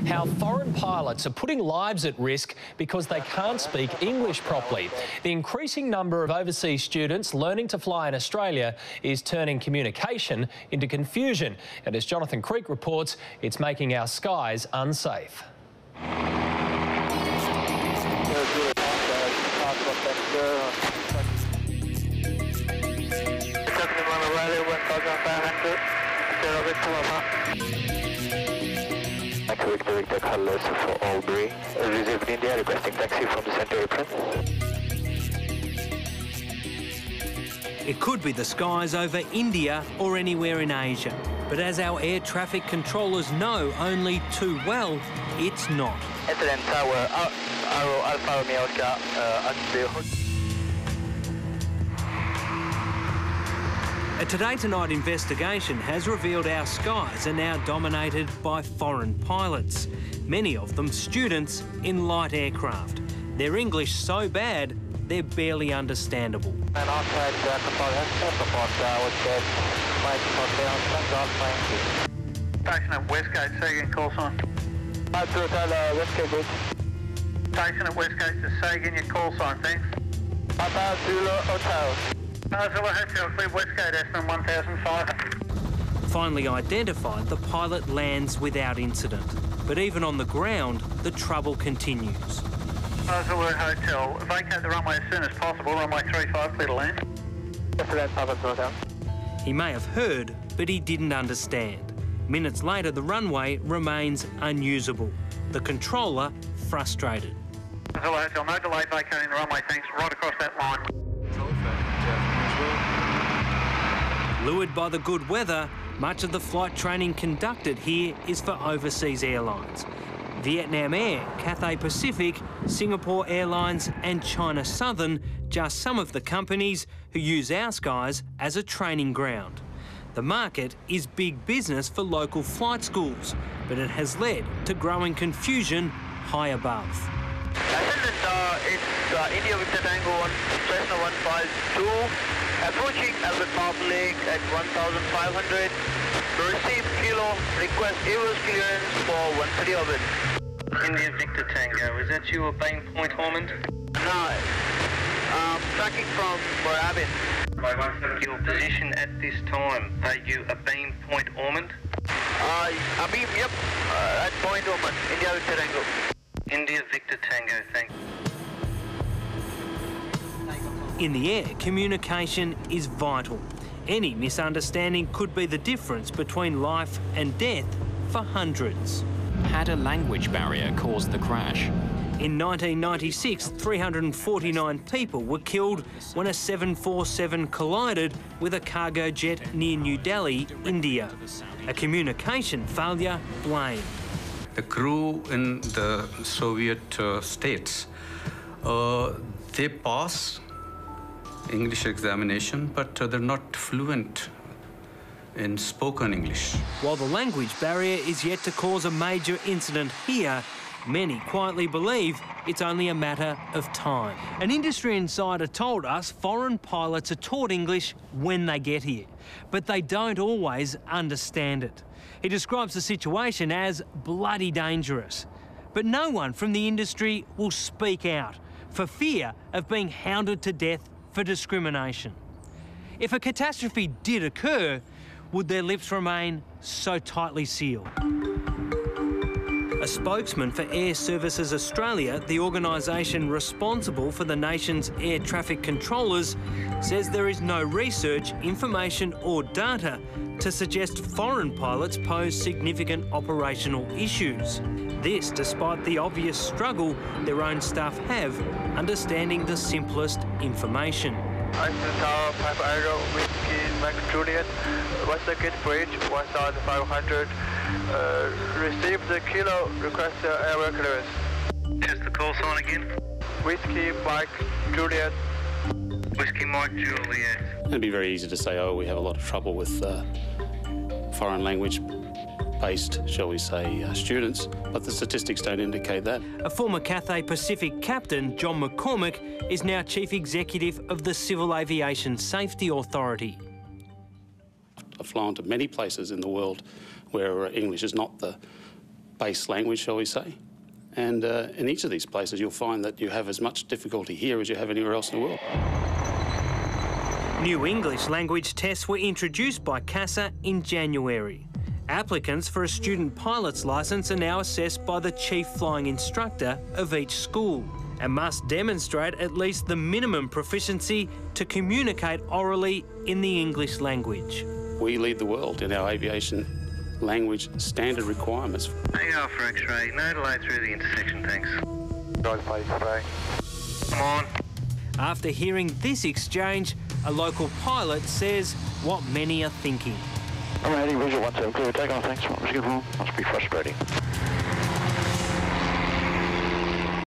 How foreign pilots are putting lives at risk because they can't speak English properly. The increasing number of overseas students learning to fly in Australia is turning communication into confusion. And as Jonathan Creek reports, it's making our skies unsafe. Victor Carlos for Albury, received India, requesting taxi from the centre apron. It could be the skies over India or anywhere in Asia. But as our air traffic controllers know only too well, it's not. Incident Tower, Alfa Romeo Oscar, A Today Tonight investigation has revealed our skies are now dominated by foreign pilots, many of them students in light aircraft. Their English so bad, they're barely understandable. And outside Station at Westgate, Sagan, call sign. Westgate Gate. Station at Westgate to Sagan, your call sign, thanks. Papa Zulu Hotel. Zulu Hotel, clear Westgate, Aston 1500. Finally identified, the pilot lands without incident. But even on the ground, the trouble continues. Zulu Hotel, vacate the runway as soon as possible, runway 35, clear to land. He may have heard, but he didn't understand. Minutes later, the runway remains unusable. The controller frustrated. Zulu Hotel, no delay vacating the runway, thanks, right across that line. Lured by the good weather, much of the flight training conducted here is for overseas airlines. Vietnam Air, Cathay Pacific, Singapore Airlines and China Southern, just some of the companies who use our skies as a training ground. The market is big business for local flight schools, but it has led to growing confusion high above. It's India Victor Tango 1, Cessna 152. Approaching Albert Park Lake at 1,500. Received kilo, request AWS clearance for 130 orbit. India Victor Tango, is that you obeying Point Ormond? No, tracking from Moorabbin. Your position at this time, are you obeying Point Ormond? Abim, yep, at Point Ormond, India Victor Tango. India Victor Tango, thanks. In the air, communication is vital. Any misunderstanding could be the difference between life and death for hundreds. Had a language barrier caused the crash? In 1996, 349 people were killed when a 747 collided with a cargo jet near New Delhi, India. A communication failure blamed. The crew in the Soviet states, they pass English examination, but they're not fluent in spoken English. While the language barrier is yet to cause a major incident here, many quietly believe it's only a matter of time. An industry insider told us foreign pilots are taught English when they get here, but they don't always understand it. He describes the situation as bloody dangerous. But no one from the industry will speak out for fear of being hounded to death for discrimination. If a catastrophe did occur, would their lips remain so tightly sealed? A spokesman for Air Services Australia, the organisation responsible for the nation's air traffic controllers, says there is no research, information or data to suggest foreign pilots pose significant operational issues. This despite the obvious struggle their own staff have understanding the simplest information. Eiffel Tower, 5 Aero, Whiskey, Max Juliet, Westgate Bridge, 1,500. Received the kilo, request airway clearance. Just the call sign again. Whiskey, Mike, Juliet. Whiskey, Mike, Juliet. It'd be very easy to say, oh, we have a lot of trouble with foreign language-based, shall we say, students, but the statistics don't indicate that. A former Cathay Pacific captain, John McCormick, is now Chief Executive of the Civil Aviation Safety Authority. I've flown to many places in the world where English is not the base language, shall we say. And in each of these places, you'll find that you have as much difficulty here as you have anywhere else in the world. New English language tests were introduced by CASA in January. Applicants for a student pilot's licence are now assessed by the chief flying instructor of each school and must demonstrate at least the minimum proficiency to communicate orally in the English language. We lead the world in our aviation language standard requirements. Hang on for X-ray. No delay through the intersection, thanks. Dog face spray. Come on. After hearing this exchange, a local pilot says what many are thinking. I'm heading visual 17 clear takeoff, thanks. Must be frustrating.